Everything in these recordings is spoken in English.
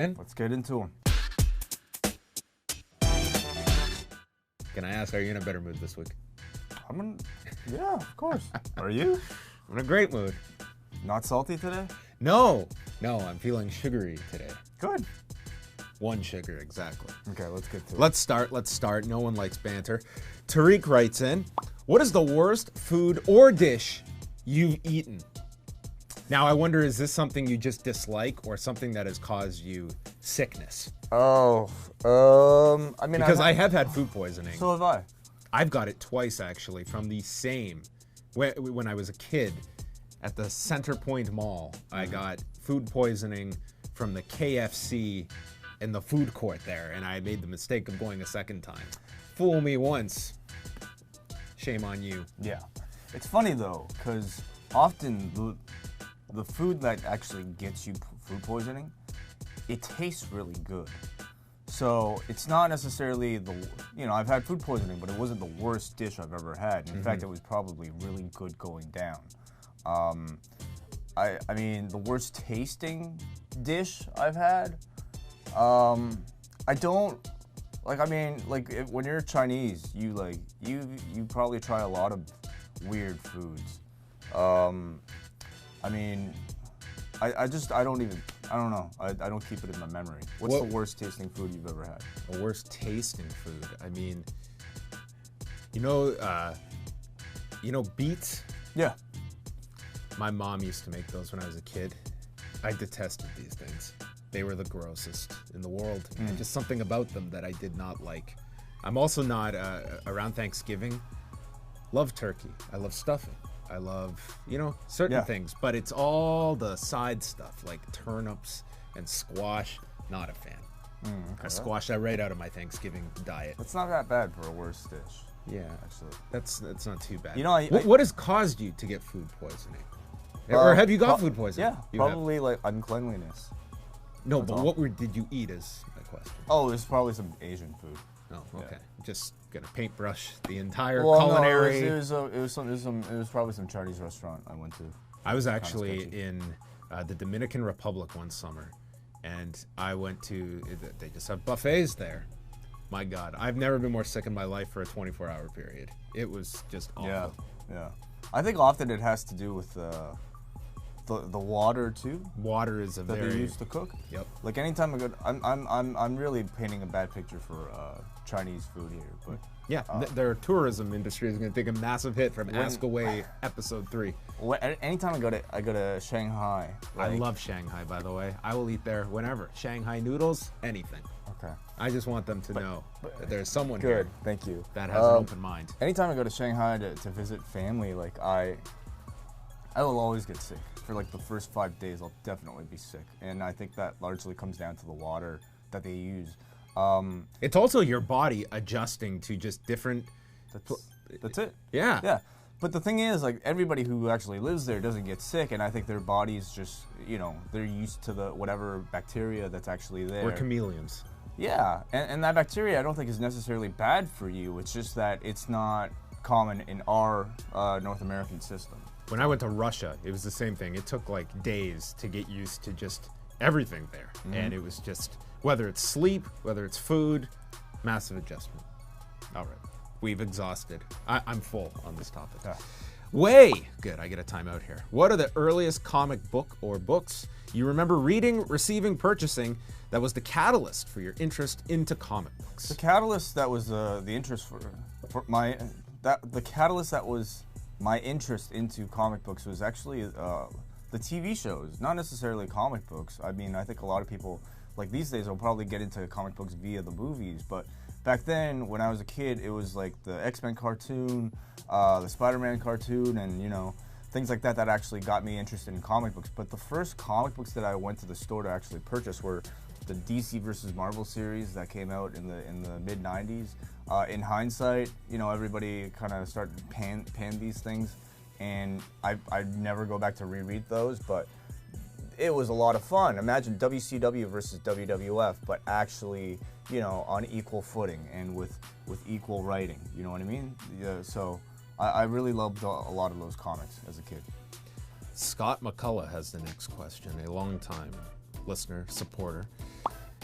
And Let's get into them. can I ask, are you in a better mood this week? Yeah, of course. Are you? I'm in a great mood. Not salty today? No, I'm feeling sugary today. Good. 1 sugar, exactly. Okay, let's get to it. Let's start. No one likes banter. Tariq writes in, what is the worst food or dish you've eaten? Now, I wonder, is this something you just dislike or something that has caused you sickness? Oh, I mean, Because I have had food poisoning. So have I. I've got it twice, actually, from the same. When I was a kid at the Center Point Mall, I got food poisoning from the KFC in the food court there, and I made the mistake of going a second time. Fool me once. Shame on you. Yeah. It's funny, though, because often the food that actually gets you food poisoning, it tastes really good. So it's not necessarily I've had food poisoning, but it wasn't the worst dish I've ever had. In fact, it was probably really good going down. I mean, the worst tasting dish I've had, I don't, when you're Chinese, you probably try a lot of weird foods. I mean, I don't know. I don't keep it in my memory. What's the worst tasting food you've ever had? The worst tasting food. I mean, beets? Yeah. My mom used to make those when I was a kid. I detested these things. They were the grossest in the world. Just something about them that I did not like. I'm also not, around Thanksgiving, love turkey. I love stuffing. I love, certain things. But it's all the side stuff, like turnips and squash. Not a fan. I squashed that right out of my Thanksgiving diet. It's not that bad for a worst dish. Yeah, Actually. that's not too bad. What has caused you to get food poisoning? Or have you got food poisoning? Yeah, probably like uncleanliness. No, but what did you eat is my question. Oh, it was probably some Asian food. Oh, okay. Just gonna paintbrush the entire culinary. No, it was probably some Chinese restaurant I went to. I was actually in the Dominican Republic one summer, and I went to. They just have buffets there. My God, I've never been more sick in my life for a 24-hour period. It was just awful. Yeah. I think often it has to do with the water too. Water is that they use to cook. Yep. Like anytime I go, I'm really painting a bad picture for Chinese food here, but yeah, their tourism industry is going to take a massive hit from ASK-A-WAI episode 3. Anytime I go to Shanghai. I love Shanghai, by the way. I will eat there whenever. Shanghai noodles, anything. Okay. I just want them to know that there's someone good. Here. Thank you. That has an open mind. Anytime I go to Shanghai to visit family, I will always get sick. For like the first 5 days, I'll definitely be sick, and I think that largely comes down to the water that they use. It's also your body adjusting to just different. That's it. Yeah. Yeah. But the thing is, like, everybody who actually lives there doesn't get sick, and I think their bodies just, they're used to the whatever bacteria that's actually there. We're chameleons. Yeah, and that bacteria I don't think is necessarily bad for you. It's just that it's not common in our North American system. When I went to Russia, it was the same thing. It took like days to get used to just everything there. And it was just, whether it's sleep, whether it's food, massive adjustment. All right, we've exhausted. I'm full on this topic. Good, I get a timeout here. What are the earliest comic book or books you remember reading, receiving, purchasing that was the catalyst for your interest into comic books? The catalyst that was the interest the catalyst that was my interest into comic books was actually the TV shows, not necessarily comic books. I mean, I think a lot of people, like these days, will probably get into comic books via the movies, but back then, when I was a kid, it was like the X-Men cartoon, the Spider-Man cartoon, and things like that actually got me interested in comic books. But the first comic books that I went to the store to actually purchase were the DC versus Marvel series that came out in the mid '90s. In hindsight, everybody kind of started to pan these things, and I'd never go back to reread those, but it was a lot of fun. Imagine WCW versus WWF, but actually, on equal footing and with equal writing. You know what I mean? Yeah, so I really loved a lot of those comics as a kid. Scott McCullough has the next question, a long-time listener, supporter.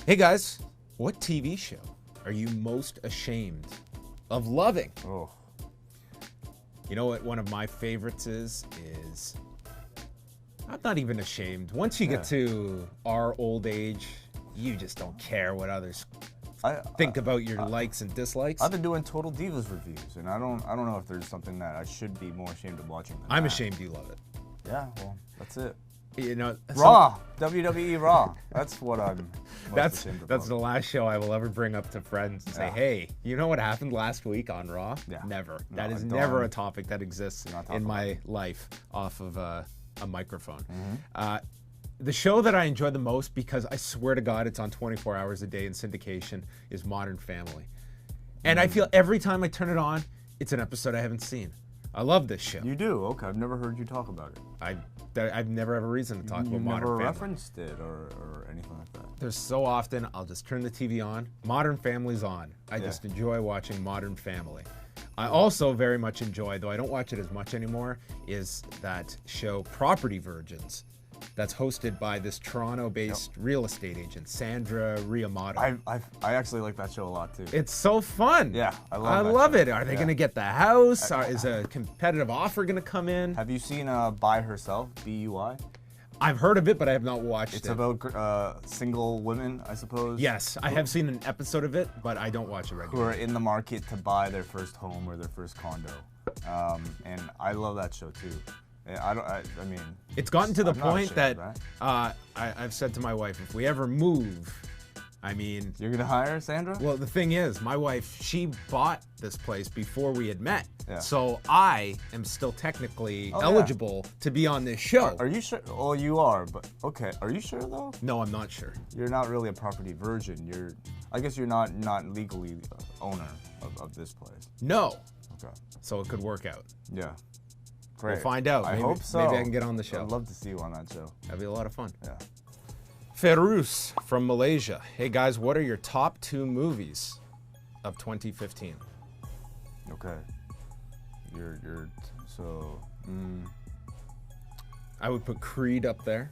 Hey guys, what TV show are you most ashamed of loving? Oh. You know what one of my favorites is I'm not even ashamed. Once you get to our old age, you just don't care what others think about your likes and dislikes. I've been doing Total Divas reviews, and I don't know if there's something that I should be more ashamed of watching than I'm that. ashamed you love it. Yeah, well, that's it. You know, Raw, WWE Raw. That's what I'm most ashamed of. That's the last show I will ever bring up to friends and say, hey, you know what happened last week on Raw? Yeah. Never. No, That is don't. never a topic that exists not talk in about my life off of a microphone. The show that I enjoy the most, because I swear to God it's on 24 hours a day in syndication, is Modern Family. And I feel every time I turn it on, it's an episode I haven't seen. I love this show. You do? Okay, I've never heard you talk about it. I've never have a reason to talk about Modern Family. You never Family. referenced it or anything like that. There's so often I'll just turn the TV on. Modern Family's on. I just enjoy watching Modern Family. I also very much enjoy, though I don't watch it as much anymore, is that show Property Virgins. That's hosted by this Toronto-based real estate agent, Sandra Riamato. I actually like that show a lot too. It's so fun. Yeah, I love love that it. show. Are they going to get the house? Is a competitive offer going to come in? Have you seen By Herself, B-U-I? I've heard of it, but I have not watched it. It's about single women, I suppose. Yes, I have seen an episode of it, but I don't watch it regularly. Who are in the market to buy their first home or their first condo. And I love that show too. I mean, it's gotten to the I'm not point ashamed, that right? I've said to my wife, if we ever move, I mean... You're gonna hire Sandra? Well, the thing is, my wife, she bought this place before we had met. Yeah. So I am still technically eligible to be on this show. Are you sure? Oh, you are, but okay. Are you sure though? No, I'm not sure. You're not really a property virgin. I guess you're not legally owner of this place. No. Okay. So it could work out. Yeah. Great. We'll find out. I hope so. Maybe I can get on the show. I'd love to see you on that show. That'd be a lot of fun. Yeah. Ferus from Malaysia. Hey guys, what are your top 2 movies of 2015? Okay. I would put Creed up there.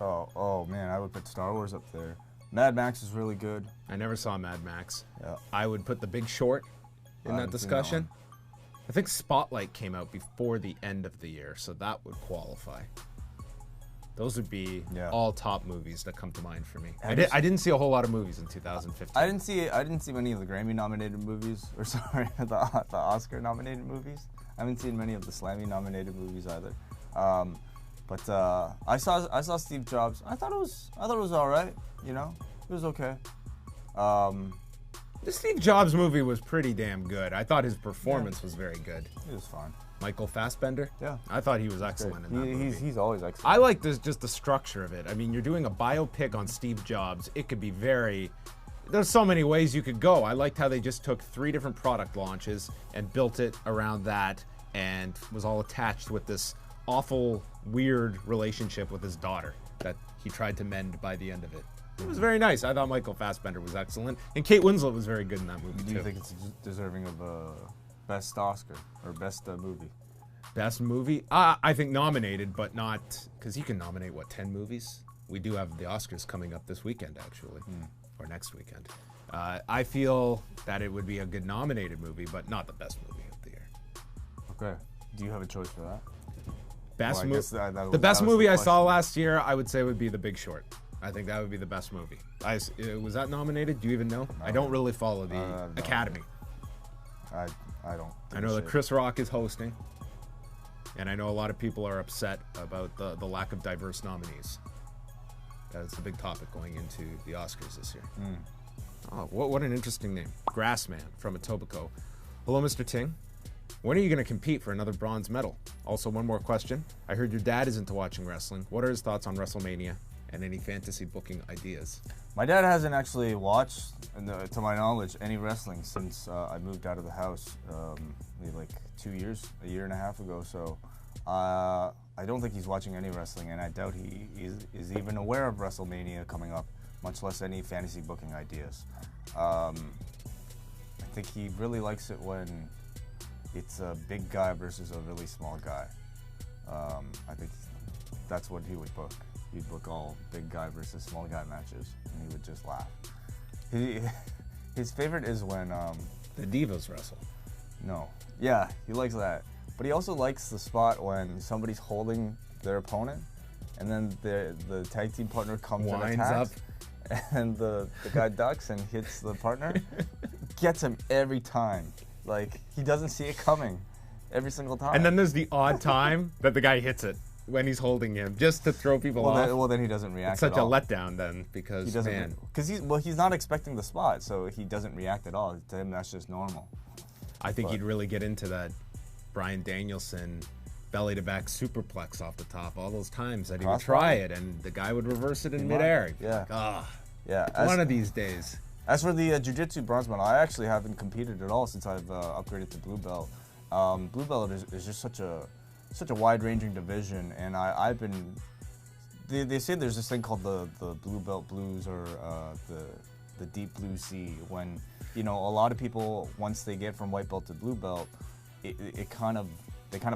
Oh man, I would put Star Wars up there. Mad Max is really good. I never saw Mad Max. Yeah. I would put The Big Short in that discussion. I think Spotlight came out before the end of the year, so that would qualify. Those would be all top movies that come to mind for me. I didn't see a whole lot of movies in 2015. I didn't see many of the Grammy-nominated movies, or sorry, the Oscar-nominated movies. I haven't seen many of the Slammy-nominated movies either. But I saw Steve Jobs. I thought it was all right. You know, it was okay. The Steve Jobs movie was pretty damn good. I thought his performance was very good. It was fine. Michael Fassbender? Yeah. I thought he was excellent in that movie. He's always excellent. I like just the structure of it. I mean, you're doing a biopic on Steve Jobs. It could be there's so many ways you could go. I liked how they just took 3 different product launches and built it around that and was all attached with this awful, weird relationship with his daughter that he tried to mend by the end of it. It was very nice. I thought Michael Fassbender was excellent. And Kate Winslet was very good in that movie, too. Do you think it's deserving of Best Oscar or Best Movie? Best movie? I think nominated, but not... Because you can nominate, 10 movies? We do have the Oscars coming up this weekend, actually. Or next weekend. I feel that it would be a good nominated movie, but not the best movie of the year. Okay. Do you have a choice for that? Best Well, I guess movie. The best movie I saw last year, I would say, would be The Big Short. I think that would be the best movie. Was that nominated? Do you even know? No. I don't really follow the Academy. I don't. I know that Chris Rock is hosting, and I know a lot of people are upset about the lack of diverse nominees. That's a big topic going into the Oscars this year. Oh, what an interesting name. Grassman from Etobicoke. Hello, Mr. Ting. When are you going to compete for another bronze medal? Also, one more question. I heard your dad is into watching wrestling. What are his thoughts on WrestleMania and any fantasy booking ideas? My dad hasn't actually watched, to my knowledge, any wrestling since I moved out of the house maybe like 2 years, a year and a half ago. So I don't think he's watching any wrestling, and I doubt he is even aware of WrestleMania coming up, much less any fantasy booking ideas. I think he really likes it when it's a big guy versus a really small guy. I think that's what he would book. He'd book all big guy versus small guy matches, and he would just laugh. His favorite is when The Divas wrestle. no, yeah, he likes that. But he also likes the spot when somebody's holding their opponent, and then the tag team partner comes and Winds attacks, up. and the guy ducks and hits the partner. Gets him every time. Like, he doesn't see it coming every single time. And then there's the odd time that the guy hits it when he's holding him, just to throw people off. Then he doesn't react. It's such at a all. letdown then, because He doesn't, man, because he's not expecting the spot, so he doesn't react at all. To him, that's just normal. I think he'd really get into that Bryan Danielson belly to back superplex off the top. All those times that he would try it, and the guy would reverse it in midair. Yeah. Ah, Yeah. one of these days. As for the jiu-jitsu bronze medal, I actually haven't competed at all since I've upgraded to blue belt. Blue belt is just such a wide-ranging division, and I've been. They say there's this thing called the blue belt blues, or the deep blue sea, when a lot of people, once they get from white belt to blue belt, they kind of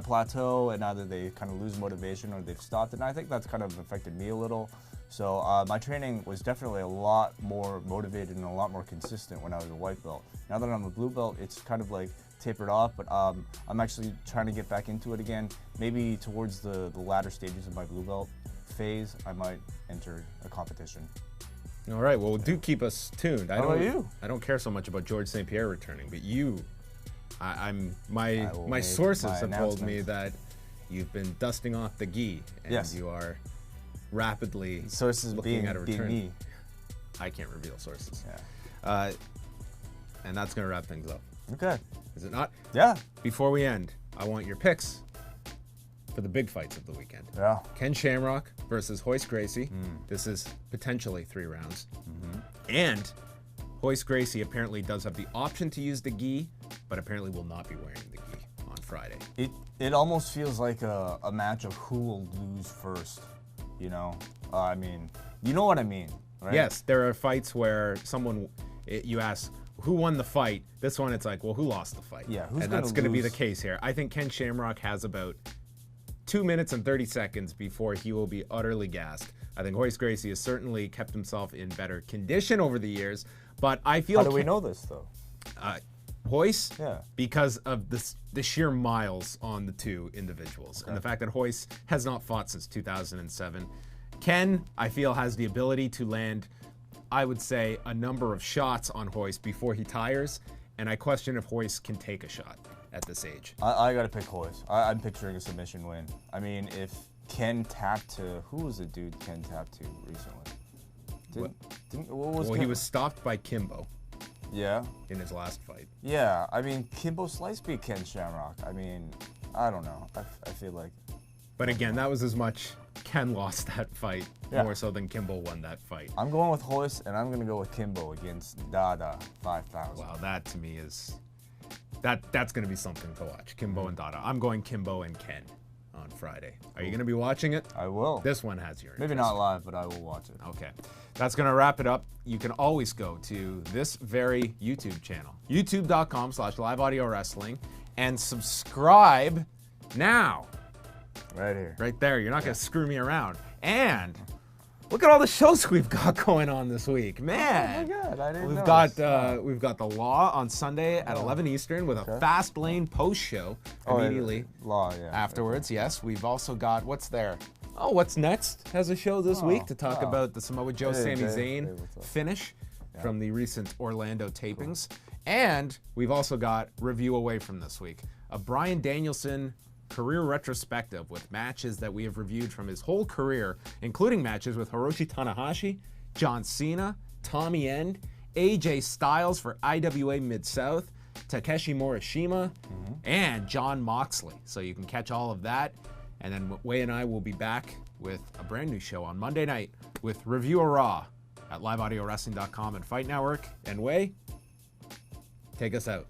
plateau, and either they kind of lose motivation or they've stopped. And I think that's kind of affected me a little. So my training was definitely a lot more motivated and a lot more consistent when I was a white belt. Now that I'm a blue belt, it's kind of like tapered off, but I'm actually trying to get back into it again. Maybe towards the latter stages of my blue belt phase, I might enter a competition. All right, well, do keep us tuned. How about you? I don't care so much about George St. Pierre returning, but you, my make sources my have told me announcement. that you've been dusting off the gi, and Yes. you are rapidly Sources looking at a being return. me. I can't reveal sources. Yeah. And that's going to wrap things up. Okay. Is it not? Yeah. Before we end, I want your picks for the big fights of the weekend. Yeah. Ken Shamrock versus Hoist Gracie. This is potentially 3 rounds. And Hoist Gracie apparently does have the option to use the gi, but apparently will not be wearing the gi on Friday. It almost feels like a match of who will lose first. I mean, you know what I mean, right? Yes, there are fights where you ask, who won the fight? This one, it's like, well, who lost the fight? Yeah, who's and gonna that's going to be the lose? case here. I think Ken Shamrock has about 2 minutes and 30 seconds before he will be utterly gassed. I think Hoist Gracie has certainly kept himself in better condition over the years, but I feel How do we know this, though? Hoist, Yeah. because of the sheer miles on the two individuals, and the fact that Hoist has not fought since 2007. Ken, I feel, has the ability to land, I would say, a number of shots on Hoist before he tires, and I question if Hoist can take a shot at this age. I gotta pick Hoist. I'm picturing a submission win. I mean, if Ken tapped to, who was the dude Ken tapped to recently? What was Well, he Ken- was stopped by Kimbo Yeah. in his last fight. Yeah, I mean, Kimbo Slice beat Ken Shamrock. I mean, I don't know. I feel like. But again, that was as much Ken lost that fight, Yeah. more so than Kimbo won that fight. I'm going with Hoist, and I'm going to go with Kimbo against Dada 5000. Wow, that to me is that's going to be something to watch. Kimbo and Dada. I'm going Kimbo and Ken on Friday. Are you going to be watching it? I will. This one has your Maybe interest. not live, but I will watch it. Okay. That's going to wrap it up. You can always go to this very YouTube channel, youtube.com/live audio wrestling, and subscribe now. Right here. Right there. You're not going to screw me around. And look at all the shows we've got going on this week. Man. Oh my God, I didn't We've notice. we've got the Law on Sunday at 11 Eastern with a Fast Lane post show immediately Law, yeah. afterwards. Yes, we've also got what's there. Oh, What's Next has a show this week to talk about the Samoa Joe Hey, Sami Jay. Zayn Hey, what's up? finish from the recent Orlando tapings. And we've also got review away from this week, a Bryan Danielson career retrospective with matches that we have reviewed from his whole career, including matches with Hiroshi Tanahashi, John Cena, Tommy End, AJ Styles for IWA Mid-South, Takeshi Morishima, and John Moxley. So you can catch all of that. And then Wei and I will be back with a brand new show on Monday night with Review a Raw at liveaudiowrestling.com and Fight Network. And Wei, take us out.